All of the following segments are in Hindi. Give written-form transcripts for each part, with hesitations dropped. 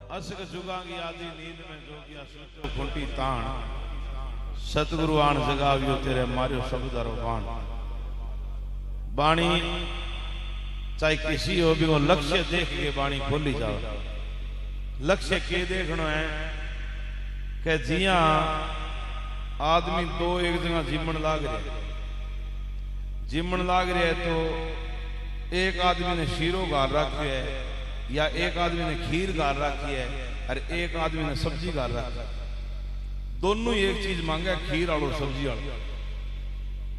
असक जुगांगी आदि नींद में जोगिया सोचो खुंटी ताण सतगुरु आन जगावियो तेरे मारियो शब्द बाण। बाणी चाहे किसी हो भी वो लक्ष्य देख के बाणी खोली जाओ। लक्ष्य के देखना है कि जिया आदमी दो एक जगह जिमन लाग रहे, जिमन लाग रहे तो एक आदमी ने शीरो गाल रखी है या एक आदमी ने खीर गाल रखी है और एक आदमी ने सब्जी गाल रखी है। दोनों ही एक चीज मांगे, खीर और सब्जी वालो।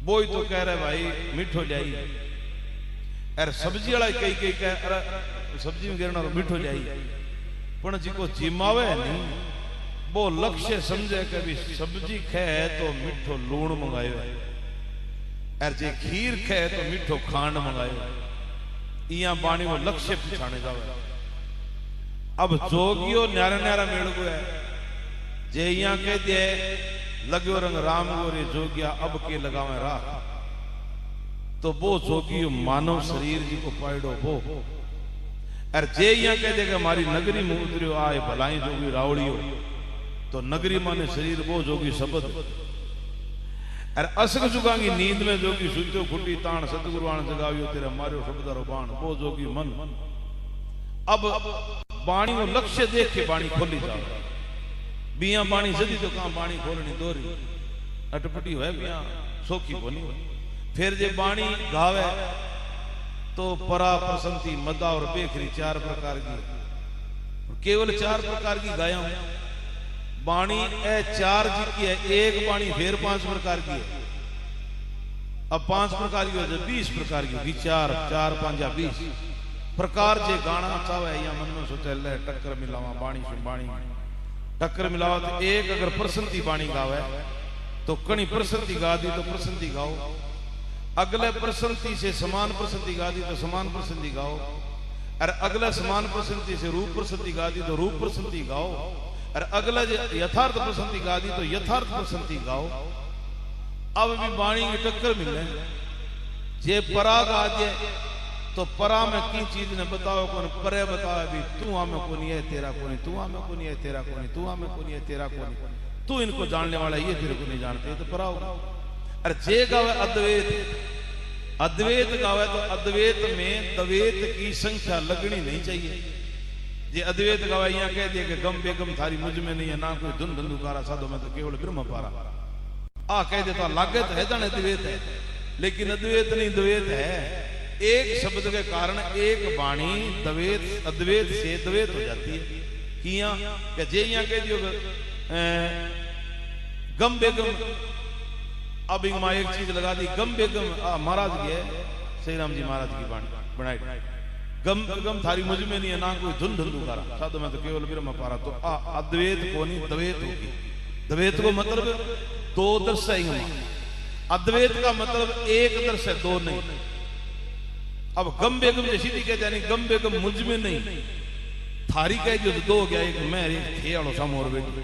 वो ही तो कह रहे भाई मीठो जाई, अरे सब्जी वाला कई कई कह अरे सब्जी में गिरना मीठो जाई। पर जिको जिमावे नहीं वो लक्ष्य समझे कि भी सब्जी खाए तो मीठो लूण मंगायो है और जे खीर खाए तो मीठो खांड मंगायो। इया बाणी वो लक्ष्य पिछाने जावे। अब जोगियो न्यारा न्यारा मेड़ को है जे इया कह दे लगो रंग राम गोरे जोगिया अब के लगावे राह, तो वो जोगियो मानव शरीर जी को पाइडो वो। और जे इया कह दे कि हमारी नगरी में उतरियो आए भलाई जोगी रावड़ियो, तो नगरी माने शरीर वो जोगी शब्द। और असक जुगांगी नींद में जोगी सुतो खुटी ताण सतगुरु आन जगावियो तेरे मारियो शब्द बाण। वो जोगी मन। अब बाणी को लक्ष्य देख के बाणी खोली जाओ। बिया बाणी जदी तो कहां बाणी खोलनी दोरी अटपटी है बिया सोखी कोनी। फिर जे बाणी गावे तो परा प्रसंती मदा और बेखरी चार प्रकार की, केवल चार प्रकार की गाया बाणी ए चार जी की है। एक बाणी फिर 5 प्रकार की है। अब 5 प्रकार की हो 20 प्रकार की होगी। 4 4 5 20 प्रकार जे गाना चाहे या मन में सोचे ले टक्कर मिलावा बाणी से बाणी टक्कर मिलावा। तो एक अगर प्रसंती बाणी गावे तो कणी प्रसंती गा दी तो प्रसंती गाओ, अगले प्रसंती से समान प्रसंती गा दी तो समान प्रसंती गाओ, और अगले समान प्रसंती से रूप प्रसंती गा दी तो रूप प्रसंती गाओ, और अगला यथार्थ प्रसंती गा दी तो यथार्थ प्रसंती गाओ। अब भी बाणी की टक्कर मिले जे परा गा दे तो परा में की चीज ने बताओ कौन परे बताओ भी तू हमें को नहीं है तेरा को नहीं, तू हमें को नहीं है तेरा को नहीं, तू हमें को नहीं है तेरा को नहीं, तू इनको जानने वाला ये तेरे को नहीं जानते तो परा होगा। अरे जे गावे अद्वैत, अद्वैत गावे तो अद्वैत में द्वैत की संख्या लगनी नहीं चाहिए। जे अद्वैत गावे यहाँ कह दिया कि गम बेगम थारी मुझ में नहीं है, ना कोई धुन धुंधुकारा साधो में तो केवल ब्रह्म पारा। आ कह देता लागे तो है जाने अद्वैत है, लेकिन अद्वैत नहीं द्वैत है। एक शब्द के कारण एक बाणी द्वैत अद्वैत से द्वैत हो जाती है। किया कि जे यहाँ कह दियो गम बेगम, अब इमा एक चीज लगा दी गम बेगम महाराज की है, श्री राम जी महाराज की बाणी बनाई। गम गम थारी मुझ में नहीं है, ना कोई धुन धुंधुकारा साधु में तो केवल ब्रह्म पारा। तो अद्वैत को नहीं द्वैत होगी। द्वैत को मतलब दो दर्शाएंगे, अद्वैत का मतलब एक दर्शा दो नहीं। अब गम बेगम जैसी कहते हैं गम बेगम मुझ में नहीं थारी कह जो दो हो गया, एक मैं एक थे आड़ो सामोर बेटी।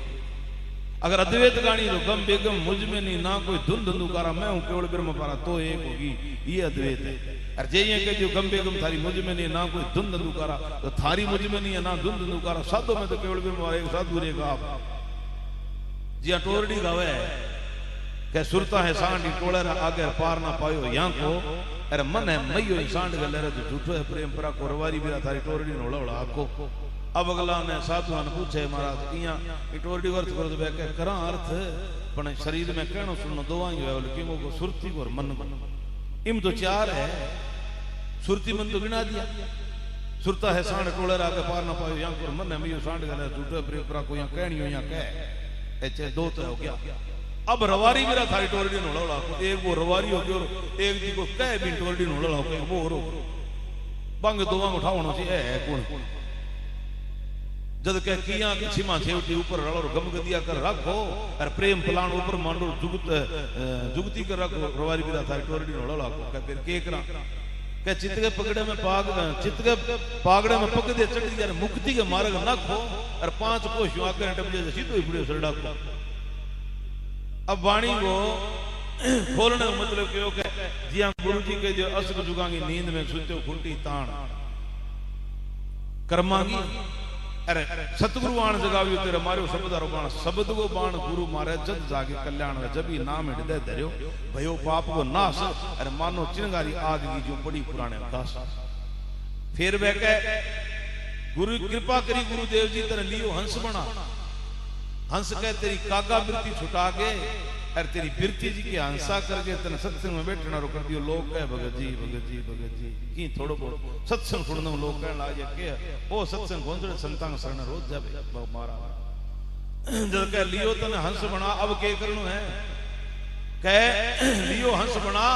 अगर अद्वैत गानी तो गम बेगम मुझ में नहीं, ना कोई धुन धुंधुकारा मैं हूं केवल ब्रह्म पारा, तो एक होगी, ये अद्वैत है। और जे ये कह जो गम बेगम थारी मुझ में नहीं, ना कोई धुन धुंधुकारा, तो थारी मुझ में नहीं है ना धुन धुंधुकारा, साधु में तो केवल ब्रह्म पारा, एक साधु रे आप जी टोरडी गावे के सुरता है सांडी टोले आगे पार ना पायो यहाँ को। अरे मन है मयो सांड गले रे तो झूठो है प्रेम परा कोरवारी भी थारी टोरडी नोला ओला आको। अब अगला ने साधु ने पूछे महाराज इया टोरडी अर्थ करो तो के करा अर्थ पण शरीर में कहनो सुनो दो ही है कि वो सुरती और मन इम तो चार है। सुरती मन तो गिना दिया, सुरता है सांड टोले आगे पार ना पायो यहाँ को। मन है मयो सांड गले झूठो है प्रेम परा को यहाँ कहनी हो यहाँ कह ऐसे दो तो हो गया। अब रवारी मेरा थारी टोरडी नोला एक वो रवारी हो गया और एक जी को कह भी टोरडी नोला वो रो बंग दो बंग उठावनो सी है कौन जद कह किया कि छिमा छेवटी ऊपर रलो गम गदिया कर रखो और प्रेम फलाण ऊपर मांडो जुगती कर रखो। रवारी मेरा थारी टोरडी नोला कह फिर के करा कह चित के पगड़े में चित के पागड़े में पग दे चढ़ यार मुक्ति के मार्ग ना खो और 5 कोश आकर टपजे सीधो ही बुढ़े सरडा को। अब वाणी को खोलने का मतलब क्यों कि जिया गुरु जी के जो असक जुगांगी नींद में सुत्यो खुंटी ताण कर्मांगी अरे सतगुरु आण जगावियो तेरे मारियो शब्द आरो बाण शब्द को बाण गुरु मारे जद जागे कल्याण वे जबी नाम हृदय धरियो भयो पाप को नाश अरे मानो चिंगारी आग की जो बड़ी पुराने दास फिर वे कह गुरु कृपा करी गुरुदेव जी तेरे लियो हंस बना हंस कह तेरी कागा वृत्ति छुटा के अरे तेरी बिरती जी की हंसा करके तेने सत्संग में बैठना रो कर दियो लोग कहे भगत जी की थोड़ो बहुत सत्संग सुनने लोग कहने लागे के ओ सत्संग गोंदड़े संतान शरण रोज जावे मारा जब कह लियो तने हंस बना अब के करनो है कह लियो हंस बना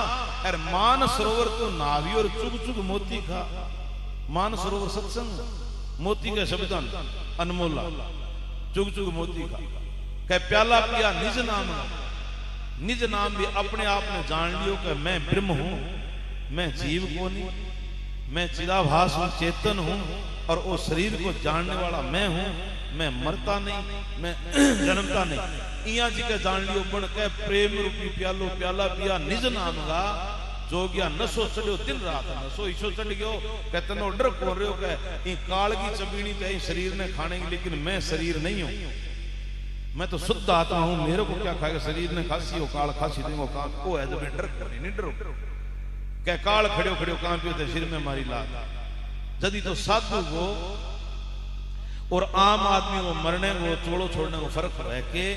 अरे मान सरोवर तो नावी और चुग चुग मोती खा मान सरोवर सत्संग मोती के शब्दन अनमोला चुग चुग मोती खा कह प्याला पिया निज नाम भी अपने आप ने जान लियो कि मैं ब्रह्म हूं मैं जीव को नहीं मैं चिदाभास हूं चेतन हूं और वो शरीर को जानने वाला मैं हूं मैं मरता नहीं मैं जन्मता नहीं इया जी के जान लियो बन के प्रेम रूपी प्यालो प्याला पिया निज नाम गा जोगिया नशो चढ़ो दिन रात नशो ईशो चढ़ गयो कहते नो डर कौन रहे हो कह काल की चबीनी ते शरीर ने खाने की लेकिन मैं शरीर नहीं हूं मैं तो शुद्ध आत्मा हूं मेरे को क्या खाएगा शरीर ने खासी हो काल खासी देंगे काल को है जब डर नहीं डरो क्या काल खड़े खड़े काम पे सिर में मारी लात यदि तो साधु को और आम आदमी को मरने को चोड़ो छोड़ने को फर्क है के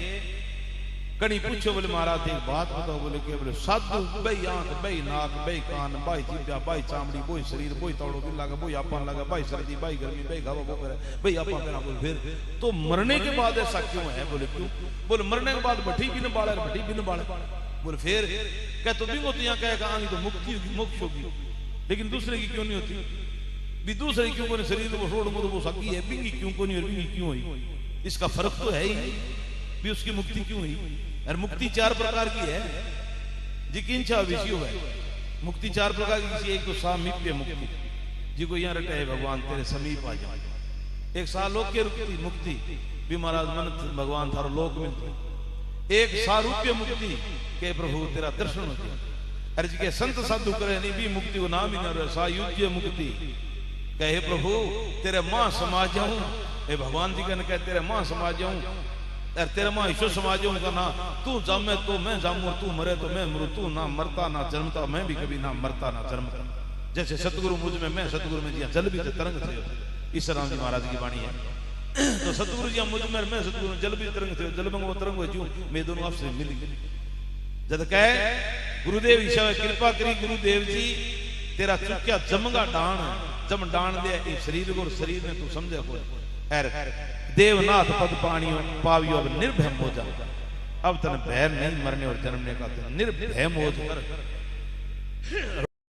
कड़ी पूछो बोले महाराज एक बात बताओ बोले के बोले साधु बई आंख बई नाक बई कान बाई जीभा बाई चामड़ी बोई शरीर बोई तौड़ो दिल लगा बोई आपन लगा बाई सर्दी बाई गर्मी बाई घावा वो करे बई आपन मेरा बोल फिर तो मरने के बाद ऐसा क्यों है बोले क्यों बोले मरने के बाद भट्टी भी न बाले भट्टी भी न बाले बोले फिर कह तो बिंगो तो यहां कहेगा आंगी तो मुक्ति होगी मोक्ष होगी लेकिन दूसरे की क्यों नहीं होती भी दूसरे क्यों को शरीर को छोड़ तो वो सकी है बिंगी क्यों को नहीं और बिंगी क्यों हुई इसका फर्क तो है ही भी उसकी मुक्ति क्यों हुई और मुक्ति चार प्रकार की है जिकिंचा विषय है मुक्ति चार प्रकार की एक तो सामीप्य मुक्ति जी को यहाँ रटा है भगवान तेरे समीप आ जाए एक सालोक्य मुक्ति भी महाराज मन भगवान थारो लोक मिलते एक सारूप्य मुक्ति के प्रभु तेरा दर्शन होते अरे जी के संत साधु करे नहीं भी मुक्ति को नाम ही न रहे सायुज्य मुक्ति कहे प्रभु तेरे मां समाज जाऊं ए भगवान जी कहने कहे तेरे मां समाज जाऊं अरे तेरे मां ईश्वर समाज का ना तू जमे तो मैं जामू तू मरे तो मैं मरू तू ना मरता ना जन्मता मैं भी कभी ना मरता ना जन्मता जैसे सतगुरु मुझ में मैं सतगुरु में जिया जल भी तरंग थे ईश्वर राम जी महाराज की वाणी है तो सतगुरु जी मुझ में मैं सतगुरु में जल भी तरंग थे जल में वो तरंग हुए जू मैं दोनों आपसे मिली जब कह गुरुदेव ईश्वर कृपा करी गुरुदेव जी तेरा चुक्या जमगा डाण जम डाण दे शरीर को शरीर में तू समझे को देवनाथ पद पावियो अब निर्भय मोजा अब तन भय नहीं मरने और जन्मने का निर्भय मोज कर